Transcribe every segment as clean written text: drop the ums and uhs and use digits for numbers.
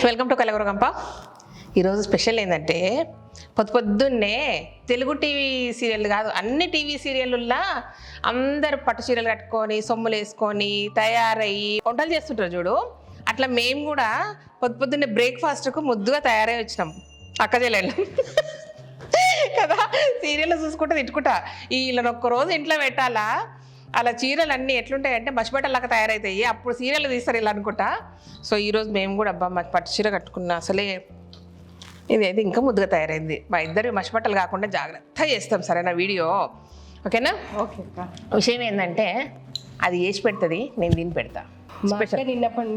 Welcome to కలవరగంప. ఈరోజు special ఏంటంటే పొద్దున్నే తెలుగు టీవీ సీరియల్ కాదు అన్ని టీవీ సీరియళ్ళల్లో అందరు పట్టు చీరలు కట్టుకొని సొమ్ములు వేసుకొని తయారయ్యి వంటలు చేస్తుంటారు చూడు. అట్లా మేము కూడా పొద్దున్నే బ్రేక్ఫాస్ట్కు ముద్దుగా తయారై వచ్చినాం అక్క చెల్లెళ్ళం కదా. సీరియల్లో చూసుకుంటా తిట్టుకుంటా వీళ్ళని ఒక్కరోజు ఇంట్లో పెట్టాలా, అలా చీరలు అన్నీ ఎట్లుంటాయంటే మసిబట్టలాగా తయారవుతాయి, అప్పుడు సీరియల్ తీస్తారు ఇలా అనుకుంటా. సో ఈరోజు మేము కూడా అబ్బా పట్టు చీర కట్టుకున్నా, అసలే ఇదైతే ఇంకా ముద్దుగా తయారైంది. మా ఇద్దరు మసిబట్టలు కాకుండా జాగ్రత్తగా చేస్తాం, సరేనా వీడియో? ఓకేనా? ఓకే. విషయం ఏంటంటే అది చేసి పెడుతుంది, నేను దీన్ని పెడతా.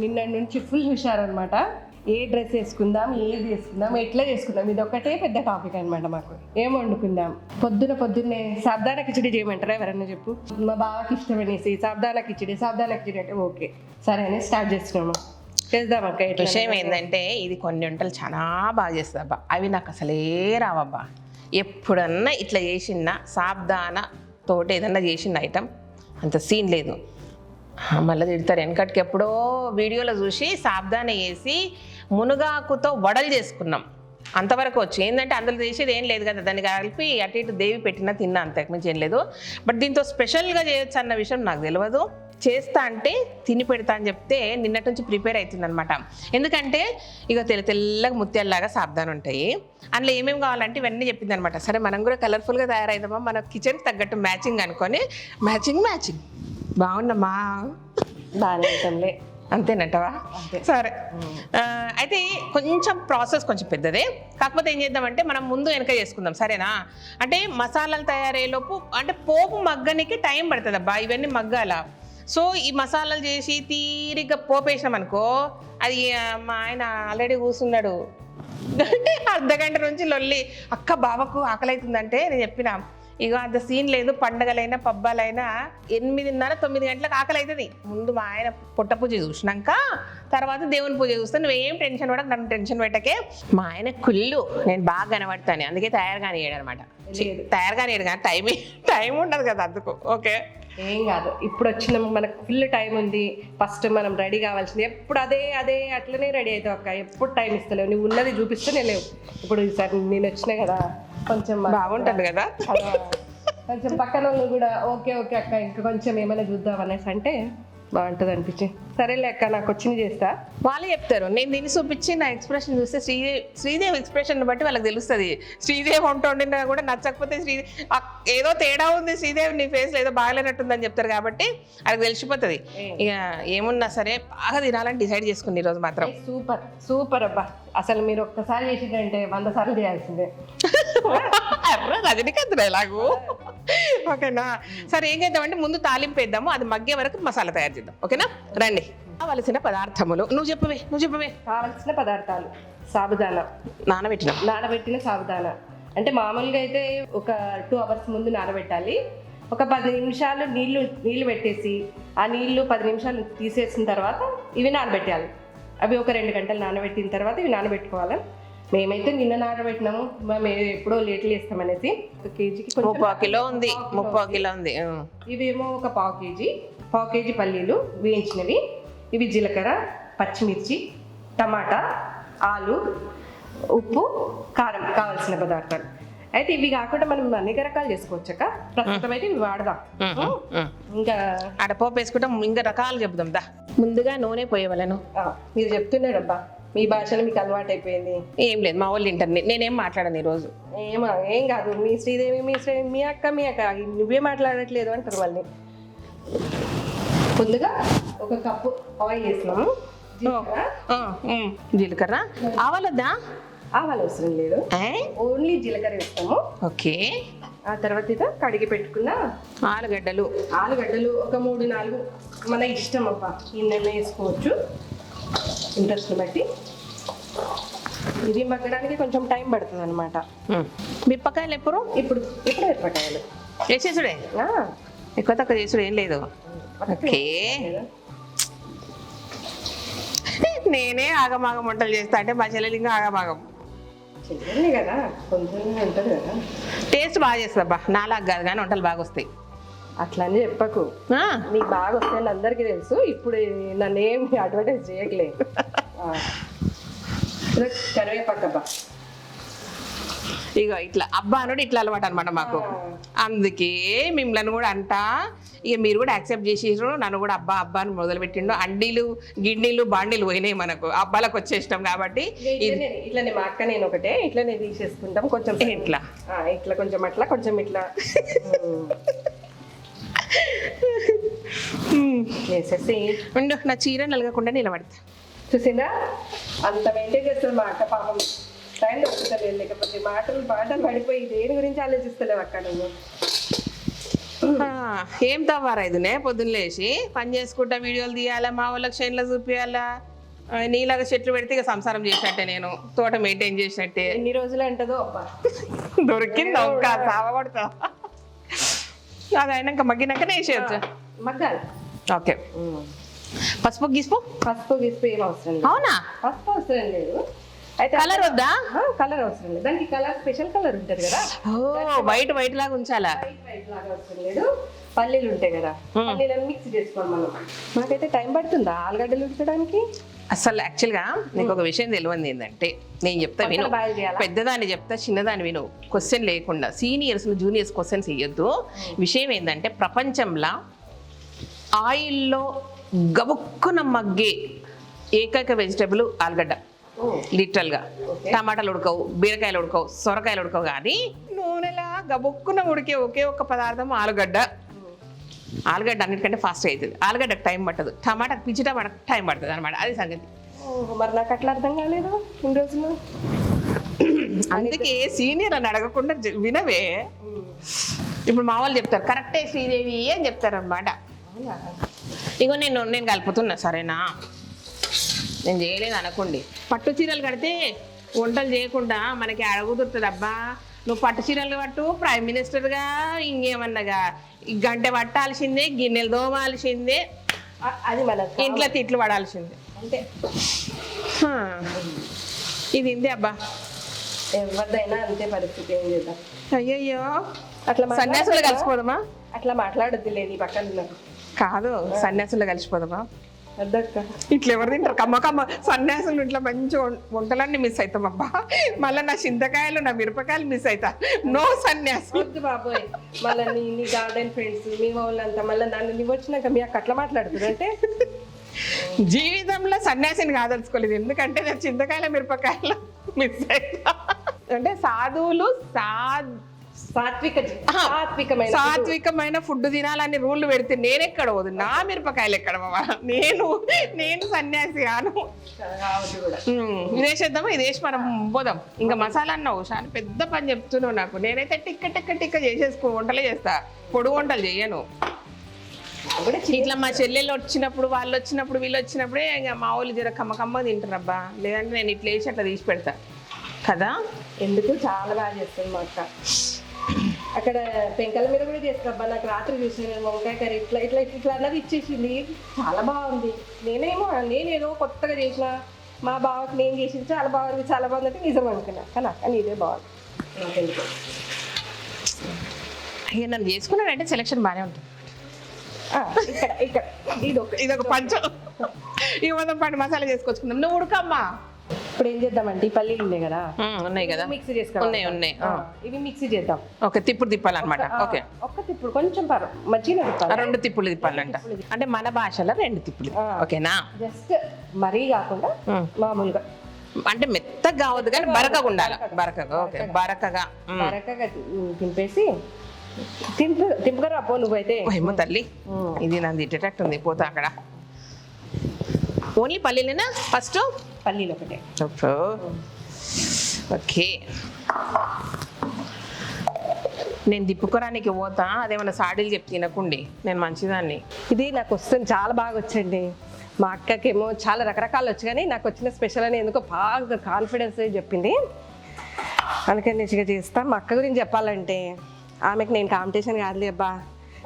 నిన్న నుంచి ఫుల్ హుషారనమాట. ఏ డ్రెస్ వేసుకుందాం, ఏది వేసుకుందాం, ఎట్లా చేసుకుందాం, ఇది ఒకటే పెద్ద టాపిక్ అనమాట. మాకు ఏం వండుకుందాం, పొద్దున్నే సాబుదానా కిచిడి చేయమంటారా ఎవరన్నా చెప్పు. మా బావకి ఇష్టం అనేసి సాబుదానా కిచిడి అంటే ఓకే సరే అని స్టార్ట్ చేస్తున్నాము, చేద్దాం అక్క. విషయం ఏంటంటే ఇది కొన్ని వంటలు చాలా బాగా చేస్తుంది అబ్బా, అవి నాకు అసలే రావబ్బా. ఎప్పుడన్నా ఇట్లా చేసిన సాబుదానా తోటి ఏదన్నా చేసిన ఐటమ్ అంత సీన్ లేదు, మళ్ళీ తిడతారు. వెనకటికి ఎప్పుడో వీడియోలో చూసి సాబుదానా వేసి మునగాకుతో వడలు చేసుకున్నాం, అంతవరకు వచ్చి. ఏంటంటే అందులో చేసేది ఏం లేదు కదా, దాన్ని కలిపి అటు ఇటు దేవి పెట్టినా తిన్నా, అంతకుమించి ఏం లేదు. బట్ దీంతో స్పెషల్గా చేయొచ్చు అన్న విషయం నాకు తెలియదు. చేస్తా అంటే తిని పెడతా అని చెప్తే నిన్నటి నుంచి ప్రిపేర్ అవుతుంది అనమాట. ఎందుకంటే ఇక తెల్లగా ముత్యాలలాగా సాబుదానా ఉంటాయి, అందులో ఏమేమి కావాలంటే ఇవన్నీ చెప్పింది అనమాట. సరే మనం కూడా కలర్ఫుల్గా తయారైదామా, మన కిచెన్కి తగ్గట్టు మ్యాచింగ్ అనుకొని మ్యాచింగ్ బాగున్నామా, బాగానే ఉంటాంలే, అంతేనంటవా? సరే. అయితే కొంచెం ప్రాసెస్ కొంచెం పెద్దదే, కాకపోతే ఏం చేద్దామంటే మనం ముందు వెనక చేసుకుందాం, సరేనా? అంటే మసాలాలు తయారయ్యేలోపు అంటే పోపు మగ్గనికి టైం పడుతుంది అబ్బా, ఇవన్నీ మగ్గాల. సో ఈ మసాలాలు చేసి తీరిగ్గా పోపు వేసినాం అనుకో, అది మా ఆయన ఆల్రెడీ కూర్చున్నాడు అర్ధగంట నుంచి లొల్లి, అక్క బావకు ఆకలి అవుతుందంటే నేను చెప్పిన ఇక అంత సీన్ లేదు, పండగలైనా పబ్బాలైనా 8:30-9 గంటలకు ఆకలి అవుతుంది. ముందు మా ఆయన పొట్ట పూజ చూసినాక తర్వాత దేవుని పూజ చూస్తే నువ్వేం టెన్షన్ పడక, నన్ను టెన్షన్ పెట్టకే. మా ఆయన కుళ్ళు నేను బాగా కనబడతాను, అందుకే తయారుగానే అనమాట. తయారుగానే కానీ టైం ఉండదు కదా అందుకు. ఓకే ఏం కాదు, ఇప్పుడు వచ్చిన మనకు ఫుల్ టైం ఉంది. ఫస్ట్ మనం రెడీ కావాల్సింది ఎప్పుడు అదే అట్లనే రెడీ అవుతావు అక్క, ఎప్పుడు టైం ఇస్తలేవు, నువ్వు ఉన్నది చూపిస్తూనే లేవు. ఇప్పుడు ఈసారి నేను వచ్చినా కదా కొంచెం బాగుంటుంది కదా, కొంచెం పక్కన వాళ్ళు కూడా ఓకే అక్క ఇంకా కొంచెం ఏమైనా చూద్దాం అనేసి అంటే బాగుంటుంది అనిపించి, సరేలే అక్క నాకు వచ్చింది చేస్తా. వాళ్ళు చెప్తారు, నేను దీన్ని చూపించి నా ఎక్స్ప్రెషన్ చూస్తే శ్రీదేవి ఎక్స్ప్రెషన్ బట్టి వాళ్ళకి తెలుస్తుంది. శ్రీదేవి వంట వండినా కూడా నచ్చకపోతే ఏదో తేడా ఉంది, శ్రీదేవి నీ ఫేస్లో ఏదో బాగాలేనట్టుందని చెప్తారు, కాబట్టి అది తెలిసిపోతుంది. ఇక ఏమున్నా సరే బాగా తినాలని డిసైడ్ చేసుకుని ఈరోజు మాత్రం. సూపర్ అబ్బా, అసలు మీరు ఒక్కసారి చేసిందంటే 100 సార్లు చేయాల్సిందే. రజనీకాంత్ ఎలాగూ. ఓకేనా? సరే ఏం చేద్దామంటే ముందు తాలింపు వేద్దాము, అది మగ్గే వరకు మసాలా తయారు చేద్దాం. ఓకేనా? రండి. కావలసిన పదార్థములు నువ్వు చెప్పవే. కావలసిన పదార్థాలు: సాబుదానా నానబెట్టిన సాబుదానా. అంటే మామూలుగా అయితే ఒక 2 hours ముందు నానబెట్టాలి. ఒక 10 నిమిషాలు నీళ్లు పెట్టేసి ఆ నీళ్లు 10 నిమిషాలు తీసేసిన తర్వాత ఇవి నానబెట్టాలి. అవి ఒక 2 గంటలు నానబెట్టిన తర్వాత ఇవి నానబెట్టుకోవాలి. మేమైతే నిన్న నానబెట్టినాము, మేము ఎప్పుడో లేట్లు వేస్తామనేసి. 1 కేజీకి 3/4 కిలో ఉంది. ఇవేమో ఒక 1/4 కేజీ పల్లీలు వేయించినవి, ఇవి జీలకర్ర, పచ్చిమిర్చి, టమాటా, ఆలు, ఉప్పు, కారం కావాల్సిన పదార్థాలు. అయితే ఇవి కాకుండా మనం అనేక రకాలు చేసుకోవచ్చాక ప్రస్తుతం అయితే ఇవి వాడదాం. ఇంకా ఆడ పోపు వేసుకుంటాం, ఇంకా రకాలు చెప్దాం దా. ముందుగా నూనె పోయేవాళ్ళను మీరు చెప్తున్నాడు అబ్బా, మీ భాషలో మీకు అలవాటు అయిపోయింది. ఏం లేదు, మా వాళ్ళు ఇంటర్ని నేనేం మాట్లాడను ఈరోజు. ఏం కాదు, మీ శ్రీదేవి మీ అక్క నువ్వే మాట్లాడట్లేదు అంటారు వాళ్ళని. ముందుగా 1 కప్పు ఆయిల్ వేసినాము. జీలకర్ర, ఆవాలొద్దా? ఆవాలు అవసరం లేదు, ఓన్లీ జీలకర్ర వేస్తాము. ఓకే. ఆ తర్వాత ఇక కడిగి పెట్టుకున్న ఆలుగడ్డలు ఒక 3-4 మన ఇష్టం అబ్బా, ఇన్నెన్న వేసుకోవచ్చు ఇంట్రెస్ట్ బట్టి. ఇది మగ్గడానికి కొంచెం టైం పడుతుంది అనమాట. మిరపకాయలు ఇప్పుడు మిరపకాయలు వేసేసుడే, ఎక్కువ తక్కువ చేసుడు ఏం లేదు. ఓకే. నేనే ఆగమాగం వంటలు చేస్తా అంటే మా చెల్లెలు ఇంకా ఆగమాగం కదా, కొంచెం ఉంటుంది కదా. టేస్ట్ బాగా చేస్తుంది అబ్బా, నాలాగా కాదు కానీ వంటలు బాగా వస్తాయి. అట్లా అని చెప్పకు, నీకు బాగా వస్తాయని అందరికీ తెలుసు. ఇప్పుడు నన్ను ఏం అడ్వర్టైజ్ చేయట్లేదు. కరివేపాకబ్బా ఇక ఇట్లా అబ్బా అనుడు ఇట్లా అలవాటు అనమాట మాకు. అందుకే మిమ్మల్ని కూడా అంటా, ఇక మీరు కూడా యాక్సెప్ట్ చేసేసారు, నన్ను కూడా అబ్బా అబ్బా అని మొదలు పెట్టిండు. అండీలు గిన్నెలు బాండీలు పోయినాయి మనకు, అబ్బాలకు వచ్చేసినాం కాబట్టి. ఇట్లనే మా అక్క నేను ఒకటే ఇట్లనే తీసేసుకుంటాం, కొంచెం ఇట్లా ఇట్లా కొంచెం అట్లా కొంచెం ఇట్లా వేసేసి ఉండు, నా చీర నలగకుండా నిలబడతా. చూసిందా అంత మెయింటైన్ చేస్తుంది మా అక్క, పాపం టైం దొరుకుతలేదు, లేకపోతే మాటలు పడిపోయి దేని గురించి ఆలోచిస్తలేవు అక్క నువ్వు. ఏం తవ్వారా ఇదినే, పొద్దున్న లేచి పని చేసుకుంటా వీడియోలు తీయాలా, మా వాళ్ళకి షైన్లో చూపించాలా, నీలాగా చెట్లు పెడితే ఇక సంసారం చేసినట్టే, నేను తోట మెయింటైన్ చేసినట్టే. ఎన్ని రోజులు అంటదో అబ్బా, దొరికింది ఒక్క సావగొడతా. అది అయినాక మగ్గినాకనే వేసేయచ్చు, మగ్గాలి. ఓకే. పసుపు గీసుపు ఏం అవసరం లేదు. అవునా? పసుపు అవసరం లేదు. అయితే కలర్ వద్దా? కలర్ అవసరం లేదు, దానికి కలర్ స్పెషల్ కలర్ ఉంటుంది కదా, వైట్ వైట్ లాగా ఉంచాలా? వైట్ లాగా అవసరం లేదు. పల్లీలు ఉంటాయి కదా, పల్లీలను మిక్స్ చేసుకోవాలి మనం. మనకైతే టైం పడుతుందా ఆలుగడ్డలు ఉడకడానికి? అసలు యాక్చువల్గా నీకు ఒక విషయం తెలియంది ఏంటంటే, నేను చెప్తా విను, పెద్దదాన్ని చెప్తా చిన్నదాన్ని విను, క్వశ్చన్ లేకుండా. సీనియర్స్ జూనియర్స్ క్వశ్చన్స్ ఇవ్వద్దు. విషయం ఏంటంటే, ప్రపంచంలో ఆయిల్లో గబుక్కున మగ్గే ఏకైక వెజిటబుల్ ఆలుగడ్డ. లిటరల్గా టమాటాలు ఉడకవు, బీరకాయలు ఉడకవు, సొరకాయలు ఉడకవు, కానీ నూనెలా గబుక్కున ఉడికే ఒకే ఒక్క పదార్థం ఆలుగడ్డ. ఆలుగడ్డ అన్నిటికంటే ఫాస్ట్ అవుతుంది, ఆలుగడ్డకు టైం పట్టదు, టమాటాకు పిచ్చి టమాటాకు టైం పడుతుంది అనమాట, అది సంగతి. మరి నాకు అట్లా అర్థం కాలేదు ఇన్ని రోజులు. అందుకే సీనియర్ అని అడగకుండా వినవే. ఇప్పుడు మా వాళ్ళు చెప్తారు కరెక్టే శ్రీదేవి అని చెప్తారు అనమాట. ఇగో నేను కలుపుతున్నా, సరేనా? నేను చేయలేదు అనుకోండి. పట్టు చీరలు కడితే వంటలు చేయకుండా మనకి అడుగుతుంది, అబ్బా నువ్వు పట్టు చీరలు కట్టు ప్రైమ్ మినిస్టర్గా, ఇంకేమన్నగా గంట పట్టాల్సిందే, గిన్నెలు దోమాల్సిందే, అది మన ఇంట్లో తిట్లు పడాల్సిందే, అంతే. ఇది ఇంతే అబ్బా, ఎవరిదైనా అంతే పరిస్థితి. ఏం చేద్దాం? అయ్యయ్యో, అట్లా సన్యాసులు కలిసిపోదామా? అట్లా మాట్లాడొద్దు లేదు ఈ పక్కన. కాదు, సన్యాసులు కలిసిపోదామా? వద్దక్క, ఇట్లా ఎవరు తింటారు? కమ్మ సన్యాసులు ఇట్లా మంచి వంటలన్నీ మిస్ అవుతాం అబ్బా. మళ్ళీ నా చింతకాయలు నా మిరపకాయలు మిస్ అవుతా. నో సన్యాసి. వద్దు బాబోయ్, మళ్ళీ నీ గార్డెన్ ఫ్రెండ్స్ మీ వాళ్ళంతా మళ్ళీ నన్ను నువ్వు వచ్చినాక మీ అక్క అట్లా మాట్లాడుతుంది అంటే. జీవితంలో సన్యాసిని కాదలుచుకోలేదు, ఎందుకంటే నేను చింతకాయల మిరపకాయలు మిస్ అవుతా. అంటే సాధువులు సాత్వికమైన ఫుడ్ తినాలని రూల్ పెడితే నేను ఎక్కడ పోదు, నా మిరపకాయలు ఎక్కడ బాబా. నేను సన్యాసి కాను. ఇదేసేద్దామా? ఇదేసి మనం పోదాం. ఇంకా మసాలా అన్నావు చాలా పెద్ద పని చెప్తున్నావు నాకు. నేనైతే టిక్క చేసేసుకో, వంటలే చేస్తా, పొడుగు వంటలు చేయను. ఇట్లా మా చెల్లెళ్ళు వచ్చినప్పుడు, వాళ్ళు వచ్చినప్పుడు, వీళ్ళు వచ్చినప్పుడే ఇంకా మా వాళ్ళు జర కమ్మ తింటారు అబ్బా. లేదంటే నేను ఇట్లా వేసి అట్లా తీసి పెడతా కదా. ఎందుకు చాలా బాగా చేస్తుంది మా అక్క. అక్కడ పెంకల మీద కూడా చేస్తాబ్బా. నాకు రాత్రి చూసిన వంకాయ కర్రీ ఇట్లా అన్నది ఇచ్చేసింది, చాలా బాగుంది. నేనేదో కొత్తగా చేసిన, మా బావకి నేను చేసింది చాలా బాగుంది అంటే నిజం అనుకున్నా, కానీ అక్క నీదే బాగుంది. నాకెందుకు ఇక నన్ను చేసుకున్నాడంటే సెలక్షన్ బాగానే ఉంటుంది. ఇక్కడ ఇదొక పంచం. ఇక మనం పండు మసాలా చేసుకొచ్చుకుందాం. నువ్వు ఉడకమ్మా. ఇప్పుడు ఏం చేద్దామంటే ఈ పల్లీలు ఉన్నాయి కదా, ఉన్నాయి కదా, మిక్సీ చేసుకోవాలి. ఉన్నాయి. ఇవి మిక్సీ చేద్దాం. ఓకే, తిప్పుడు తిప్పాలన్నమాట. ఓకే, ఒక్క తిప్పుడు కొంచెం మంచిగా తిప్పాలి. 2 తిప్పులు తిప్పాలంట, అంటే మన భాషలో 2 తిప్పులు. ఓకేనా? జస్ట్ మరీ కాకుండా మామూలుగా, అంటే మెత్తగా కావద్దు కానీ బరకగా ఉండాలి. ఓకే, బరకగా తింపేసి తింపుకరా పో. నువ్వైతే ఏమో తల్లి, ఇది నన్ను తిట్టేటట్టు ఉంది. పోతా అక్కడ. ఓన్లీ పల్లీలేనా? ఫస్ట్ పల్లీలు ఒకటే. ఓకే, నేను దిప్పుకోరానికి పోతా. అదేమన్నా సాడీలు చెప్తే తినకుండి, నేను మంచిదాన్ని. ఇది నాకు వస్తుంది, చాలా బాగా వచ్చండి. మా అక్కకేమో చాలా రకరకాలు వచ్చు, కానీ నాకు వచ్చిన స్పెషల్ అని ఎందుకో బాగా కాన్ఫిడెన్స్ చెప్పింది, అందుకని నేను చేస్తా. మా అక్క గురించి చెప్పాలంటే ఆమెకు నేను కాంపిటీషన్ కాదులే అబ్బా.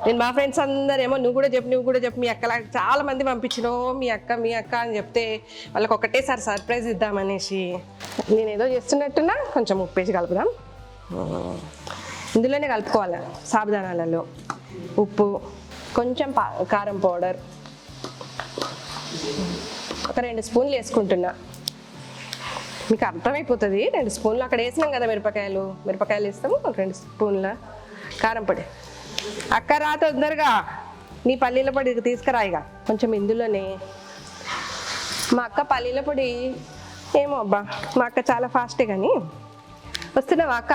నేను మా ఫ్రెండ్స్ అందరేమో నువ్వు కూడా చెప్పు మీ అక్కలా చాలా మంది పంపించినావు, మీ అక్క అని చెప్తే వాళ్ళకి ఒకటేసారి సర్ప్రైజ్ ఇద్దామనేసి నేను ఏదో చేస్తున్నట్టున్నా. కొంచెం ఉప్పేసి కలుపుదాం. ఇందులోనే కలుపుకోవాలి. సాబుదానాలలో ఉప్పు, కొంచెం కారం పౌడర్, ఒక 2 స్పూన్లు వేసుకుంటున్నా. మీకు అర్థమైపోతుంది. 2 స్పూన్లు అక్కడ వేసినాం కదా మిరపకాయలు వేస్తాము. 2 స్పూన్ల కారం పొడి. అక్క రా తొందరగా, నీ పల్లీల పొడి తీసుకురా. ఇక కొంచెం ఇందులోనే మా అక్క పల్లీల పొడి ఏమో అబ్బా, మా అక్క చాలా ఫాస్టే కానీ. వస్తున్నావా అక్క?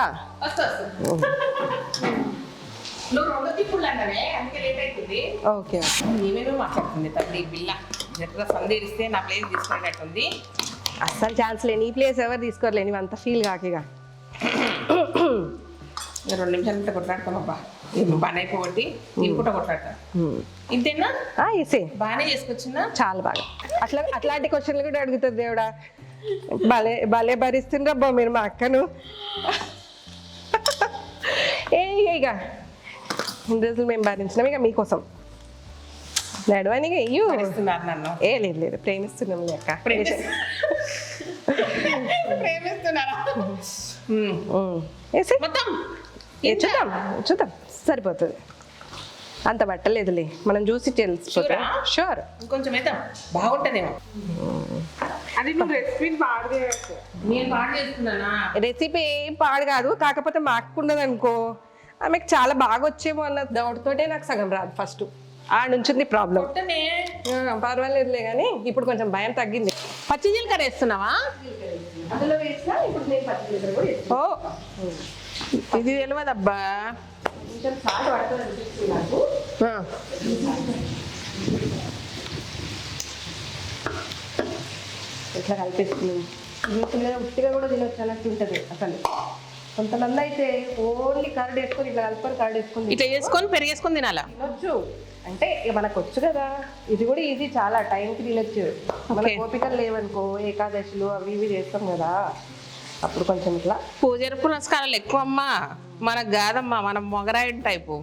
ఓకే. మాట్లాడుతుంది తల్లి పిల్ల సందేరిస్తే నా ప్లేస్ తీసుకునేటట్టుంది. అస్సలు ఛాన్స్ లేని ఈ ప్లేస్ ఎవరు తీసుకోరలే, నువ్వు అంత ఫీల్ కాకిగా. 2 నిమిషాలు కొట్లాడుకోనబ్బా, పని అయిపోబట్టి ఇంకోట కొట్లాడతా. ఇంతేనా? వేసే బాగానే చేసుకొచ్చిందా? చాలా బాగా. అట్లాంటి క్వశ్చన్లు కూడా అడుగుతుంది దేవుడా. భలే భరిస్తుండ్రబ్బా మీరు మా అక్కను. ఇక 2 రోజులు మేము భరించినాం, ఇక మీకోసం నడవని. నన్ను లేదు ప్రేమిస్తున్నాం అక్క. ప్రేమిస్తున్నారా? చూద్దాం సరిపోతుంది. అంత బట్టలేదులే, మనం చూసి తెలుసుకుంటాం. షూర్. ఇంకొంచెం అయితే బాగుంటుందేమో. అది నువ్వు రెసిపీ పాడు చేయొచ్చు. నేను పాడు చేస్తున్నానా? రెసిపీ ఏం పాడు కాదు, కాకపోతే మా అక్క ఉన్నది అనుకో, ఆమెకు చాలా బాగా వచ్చేమో అన్న డౌట్ తోటే నాకు సగం రాదు. ఫస్ట్ నుంచింది ప్రాబ్లం. పర్వాలేదులే కానీ ఇప్పుడు కొంచెం భయం తగ్గింది. పచ్చి జీలకర్ర వేస్తున్నావా? అందులో వేసినా ఇప్పుడు నేను పచ్చి జీలకర్ర కూడా వేస్తాను. ఇది తెలియదబ్బా. కొంచెం సాల్ట్ పడుతుంది అనిపిస్తుంది నాకు. ఇట్లా కలిపేసుకున్నాం. ఉట్టిగా కూడా తినొచ్చు అన్నట్టు ఉంటుంది అసలు. కొంతమంది అయితే ఓన్లీ కర్డ్ వేసుకొని ఇట్లా కలుపుకొని కర్డ్ వేసుకొని ఇట్లా వేసుకొని పెరిగేసుకొని తినాలా? తినొచ్చు. అంటే మనకు వచ్చు కదా, ఇది కూడా ఈజీ, చాలా టైంకి తినొచ్చు. మన ఓపికలు లేవనుకో, ఏకాదశులు అవి ఇవి చేస్తాం కదా, అప్పుడు కొంచెం ఇట్లా. పూజ పునస్కారాలు ఎక్కువ అమ్మా, మనకు కాదమ్మా, మనం మొగరాయుడు టైపు.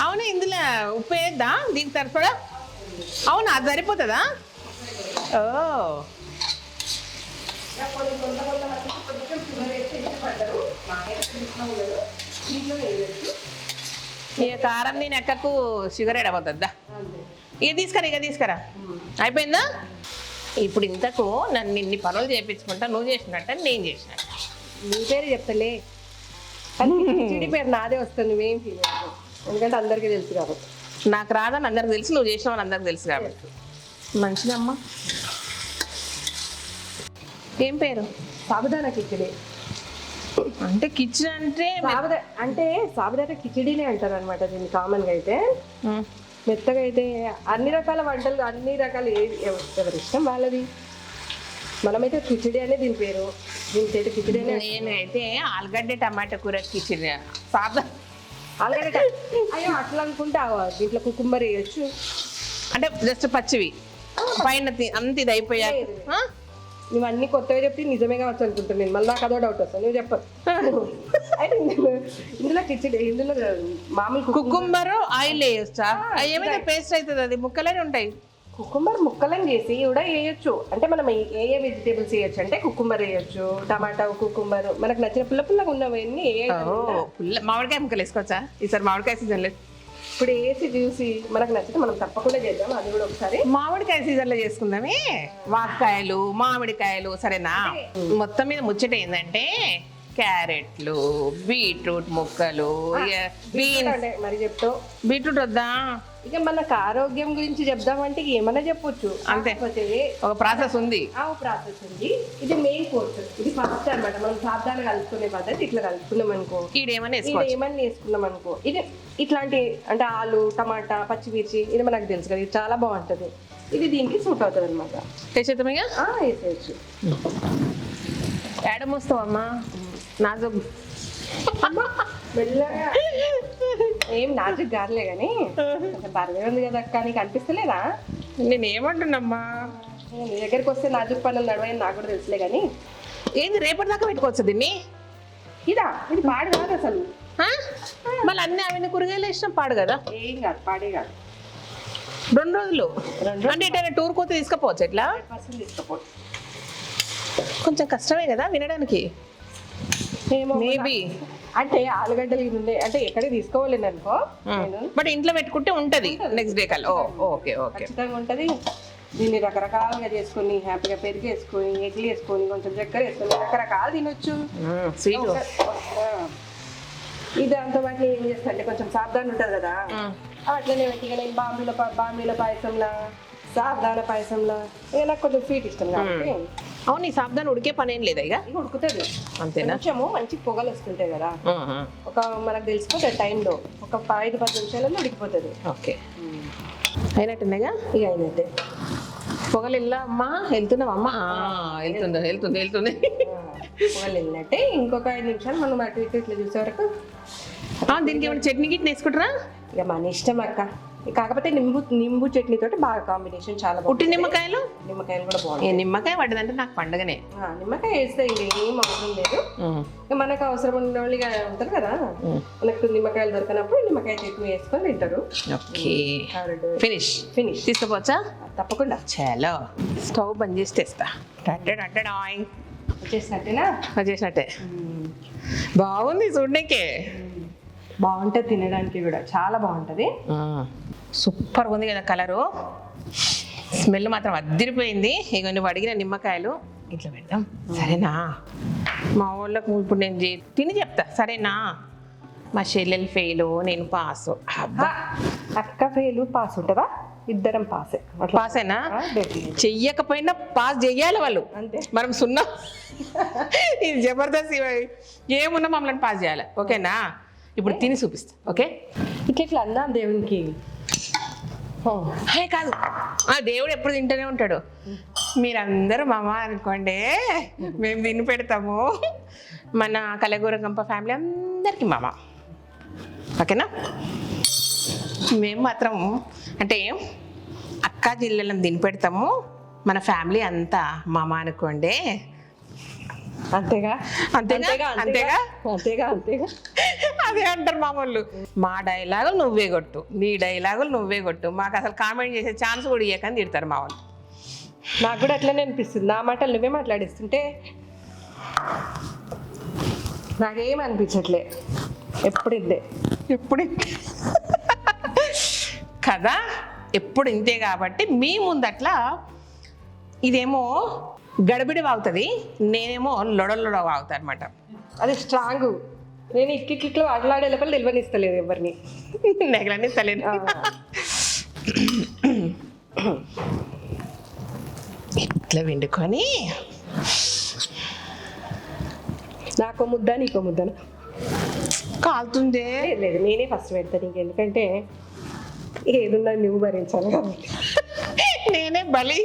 అవును, ఇందులో ఉప్పు వేద్దా దీనికి సరిపడా? అవునా, అది సరిపోతుందా? ఓ ఇక కారం నేను ఎక్కకు షుగర్ ఎడబోతుందా? ఇక తీసుకురా. అయిపోయిందా? ఇప్పుడు ఇంతకు నన్ను ఇన్ని పనులు చేయించుకుంటా, నువ్వు చేసినట్ట నేను చేసినట్ట. నీ పేరు చెప్తలే, కిచిడి పేరు నాదే వస్తుంది, నువ్వేం ఫీల్ అవ్వదు. ఎందుకంటే అందరికీ తెలుసు కాబట్టి. నాకు రాదని అందరికి తెలుసు, నువ్వు చేసిన వాళ్ళు అందరికి తెలుసు కాబట్టి. మంచిదమ్మా. ఏం పేరు? సాబుదానా కిచిడి. అంటే కిచెన్ అంటే సాబుదానా కిచిడీనే అంటారు అనమాట దీన్ని కామన్గా. అయితే మెత్తగా అయితే అన్ని రకాల వంటలు, అన్ని రకాలు ఎవరి ఇష్టం వాళ్ళది. మనమైతే కిచిడి అనే దీని పేరు, దీని కిచిడి అనే. నేనైతే ఆలుగడ్డ టమాటా కూర కిచిడి. ఆలుగడ్డ అయ్యో అట్లా అనుకుంటే దీంట్లో కుకుంబర్ వేయచ్చు. అంటే జస్ట్ పచ్చివి పైన అంత ఇది అయిపోయా. నువ్వు అన్ని కొత్తగా చెప్తే నిజమే కావచ్చు అనుకుంటాను నేను. మళ్ళీ నాకు అదో డౌట్ వస్తాను, నువ్వు చెప్పదు. అయితే ఇందులో కిచిడి, ఇందులో మామూలు కుకుంబర్ ఆయిల్ వేయొచ్చా? ఏమైనా పేస్ట్ అవుతుంది, అది ముక్కలనే ఉంటాయి. కుకుంబర్ ముక్కలను చేసి కూడా వేయొచ్చు. అంటే మనం ఏ వెజిటేబుల్స్ వేయొచ్చు అంటే కుకుంబర్ వేయొచ్చు, టమాటా, కుకుంబర్, మనకు నచ్చిన పుల్లగా ఉన్నవన్నీ. మామిడికాయ ముక్కలు వేసుకోవచ్చా? ఈసారి మామిడికాయ సీజన్ లేదు, ఇప్పుడు వేసి చూసి మనకు నచ్చితే మనం తప్పకుండా చేద్దాం. అది కూడా ఒకసారి మామిడికాయ సీజన్ లో చేసుకుందామే. వాకాయలు, మామిడికాయలు. సరేనా? మొత్తం మీద ముచ్చట ఏంటంటే క్యారెట్లు, బీట్రూట్ ముక్కలు, బీన్స్. మరి చెప్తావు బీట్రూట్ వద్దా? ఇక మనకు ఆరోగ్యం గురించి చెప్దామంటే ఏమన్నా చెప్పొచ్చు, అంతే. ఒక ప్రాసెస్ ఉంది. ఇది మెయిన్ కోర్స్, ఇది ఫస్ట్ అనమాట. మనం సాధారణ కలుపుకునే పద్ధతి. ఇట్లా కలుపుకున్నాం అనుకో, ఏమన్నా వేసుకున్నాం అనుకో, ఇది ఇట్లాంటి అంటే ఆలు, టమాటా, పచ్చిమిర్చి, ఇది మనకు తెలుసు కదా, ఇది చాలా బాగుంటుంది. ఇది దీనికి సూట్ అవుతుంది అనమాట. వేసేయచ్చు. ఏడ మోస్తావమ్మా? నాజు మెల్లగా ఏం నాజుకు గారులే కానీ కొంచెం బరువే ఉంది కదా అక్క, నీకు అనిపిస్తలేదా? నేను ఏమంటున్నామ్మా, నీ దగ్గరికి వస్తే నాజుకు పనులు నడవని నాకు కూడా తెలుసులే కానీ. ఏంది రేపటి దాకా పెట్టుకోవచ్చు దీన్ని? ఇది పాడు కాదు అసలు. మళ్ళీ అన్ని అవన్నీ కూరగాయలు వేసినా పాడు కదా? ఏం కాదు, పాడే కాదు. 2 రోజులు అంటే ఎటైనా టూర్ పోతే తీసుకుపోవచ్చు. ఎట్లా? తీసుకోపోవచ్చు. కొంచెం కష్టమే కదా వినడానికి. మేబీ అంటే ఆలుగడ్డలు ఉండే అంటే ఎక్కడికి తీసుకోవాలని అనుకో, బట్ ఇంట్లో పెట్టుకుంటే ఉంటది నెక్స్ట్ డే కల్లా. ఓకే ఓకే, ఖచ్చితంగా ఉంటది. దీన్ని రకరకాలుగా చేసుకొని హ్యాపీగా పెరుగు వేసుకొని ఎగ్లు వేసుకొని కొంచెం చక్కెర వేసుకొని రకరకాలు తినొచ్చు. స్వీట్ ఇది అంత వాటిని ఏం చేస్తా అంటే కొంచెం సాబ్దాన్ ఉంటుంది కదా, అట్లనే పెట్టి నేను బాంబీల పాయసంలా సాబ్దాన పాయసంలా ఇక నాకు కొంచెం స్వీట్ ఇష్టం కాబట్టి. అవును, ఈ సాబ్దాన్ ఉడికే పని ఏం లేదా? ఇక ఉడుకుతుంది అంతేనా? కొంచెము మంచి పొగలు వస్తుంటాయి కదా, ఒక మనకు తెలిసిపోతుంది టైంలో ఒక 5-10 నిమిషాలలో ఉడికిపోతుంది. ఓకే, అయినట్టున్నాయిగా. ఇక అయినట్టే. పొగలు వెళ్ళా అమ్మా, వెళ్తున్నావా అమ్మా? వెళ్తుంది. పొగలు వెళ్ళినట్టే. ఇంకొక 5 నిమిషాలు మనం అటు ఇటు ఇట్లా చూసే వరకు. దీనికి ఏమైనా చట్నీ గిట్ని వేసుకుంటారా? ఇక మన ఇష్టం అక్క. కాకపోతే నింబు చట్నీ తోటి బాగా కాంబినేషన్ చాలా బాగుంది. ఉట్టి నిమ్మకాయలు కూడా బాగుంటాయి. నిమ్మకాయ పడ్డదంటే నాకు పండగనే. నిమ్మకాయ వేస్తే ఇంకేం అవసరం లేదు. మనకు అవసరం ఉన్న వాళ్ళు ఉంటారు కదా, మనకు నిమ్మకాయలు దొరికినప్పుడు నిమ్మకాయ చట్నీ వేసుకొని తింటారు. ఫినిష్ తీసుకోవచ్చా? తప్పకుండా. చలో, స్టవ్ బంద్ చేసి తెస్తా. వచ్చేసినట్టే. బాగుంది చూడకే. బాగుంటుంది తినడానికి కూడా చాలా బాగుంటుంది. సూపర్ ఉంది కదా కలరు, స్మెల్ మాత్రం అదిరిపోయింది. ఇక నువ్వు అడిగిన నిమ్మకాయలు ఇట్లా పెడదాం సరేనా? మా వాళ్ళకు ఇప్పుడు నేను తిని చెప్తా సరేనా? మా చెల్లెలు ఫెయిల్, నేను పాస్. అక్క ఫెయిల్ పాస్ ఉంటుందా? ఇద్దరం పాసేనా? చెయ్యకపోయినా పాస్ చెయ్యాలి వాళ్ళు, అంతే. మనం సున్నా. ఇది జబర్దస్త్, ఏమున్నా మమ్మల్ని పాస్ చేయాలి. ఓకేనా? ఇప్పుడు తిని చూపిస్తా. ఓకే, ఇట్లా అన్నా దేవునికి కాదు, దేవుడు ఎప్పుడు తింటూనే ఉంటాడు. మీరందరూ మామ అనుకోండి, మేము తిని పెడతాము. మన కలగూరగంప ఫ్యామిలీ అందరికీ మామ. ఓకేనా? మేము మాత్రం అంటే అక్క జిల్లెలను తిని పెడతాము, మన ఫ్యామిలీ అంతా మామ అనుకోండి. అంతేగా. అదే అంటారు మామూలు. మా డైలాగులు నువ్వే కొట్టు, నీ డైలాగులు నువ్వే కొట్టు, మాకు అసలు కామెంట్ చేసే ఛాన్స్ కూడా ఇవ్వకని తిడతారు మా వాళ్ళు. నాకు కూడా అట్లనే అనిపిస్తుంది. నా మాటలు నువ్వే మాట్లాడిస్తుంటే నాకేం అనిపించట్లే. ఎప్పుడు కదా, ఎప్పుడు ఇంతే. కాబట్టి మీ ముందట్లా ఇదేమో గడబిడి వాగుతుంది, నేనేమో లొడలొడ వాగుతా అనమాట. అది స్ట్రాంగ్. నేను ఇట్లా అట్లాడే లోపల నిల్వనిస్తలేదు ఎవరిని, నెగలనిస్తలేదు. ఇట్లా వండుకొని నాకో ముద్ద నీకో ముద్దను కాలుతుందే. లేదు, నేనే ఫస్ట్ పెడతాను. నీకు ఎందుకంటే ఏదున్నా నువ్వు భరించాలి కాబట్టి నేనే బలి.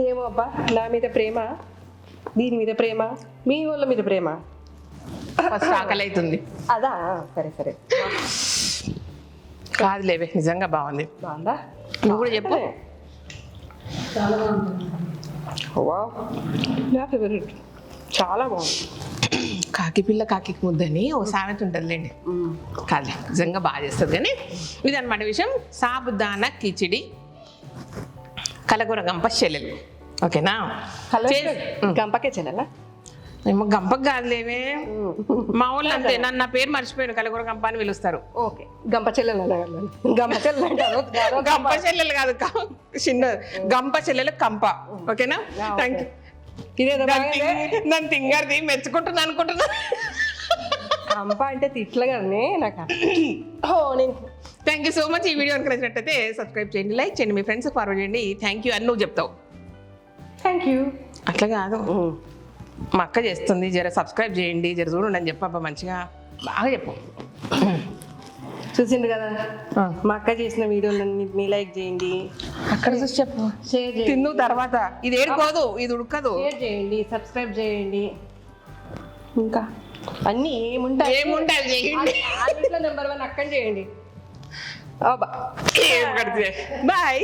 ఏమో అబ్బా, నా మీద ప్రేమ, దీని మీద ప్రేమ, మీ వాళ్ళ మీద ప్రేమ. ఫస్ట్ ఆకలి అవుతుంది. అదా? సరే కాదులేవే, నిజంగా బాగుంది. బాగుందా? నువ్వు కూడా చెప్పు. చాలా బాగుంది. నా ఫేవరెట్, చాలా బాగుంది. కాకి పిల్ల కాకి ముద్దని ఓ సామెత ఉంటుందిలేండి. కాదులే, నిజంగా బాగా చేస్తుంది. కానీ ఇది అనమాట విషయం. సాబుదానా కిచిడి, కలగూరగంప చెల్లెలు. ఓకేనా? గంపకే చెల్లెలా? ఏమో గంపకు కాదులేవే, మా వాళ్ళు అంతే. నన్ను నా పేరు మర్చిపోయాను, కలగూరగంప అని పిలుస్తారు. ఓకే, గంప చెల్లెలు. గంప చెల్లెలు కాదు, చిన్న గంప చెల్లెలు కంప. ఓకేనా? Thank you. నన్ను తింగారిది మెచ్చుకుంటున్నా అనుకుంటున్నా. కంప అంటే తిట్ల కానీ నాకు. Thank you so much. ఈ వీడియో నచ్చినట్టయితే సబ్స్క్రైబ్ చేయండి, లైక్ చేయండి, మీ ఫ్రెండ్స్కి ఫార్వర్డ్ చేయండి. థ్యాంక్ యూ అని నువ్వు చెప్తావు. Thank you. అట్లా కాదు, మా అక్క చేస్తుంది, జర సబ్స్క్రైబ్ చేయండి, జర చూడండి అని చెప్పబ్బా, మంచిగా బాగా చెప్పు. చూసిండు కదా మా అక్క చేసిన వీడియోలన్నీ లైక్ చేయండి. అక్కడ చూసి చెప్పు, షేర్ చేయండి. తిన్ను తర్వాత ఇది ఏడుకోదు, ఇది ఉడకదు. షేర్ చేయండి, సబ్స్క్రైబ్ చేయండి. ఇంకా అన్నీ ఏముంటాయి చేయండి. నెంబర్ 1 అక్కని చేయండి. బాయ్.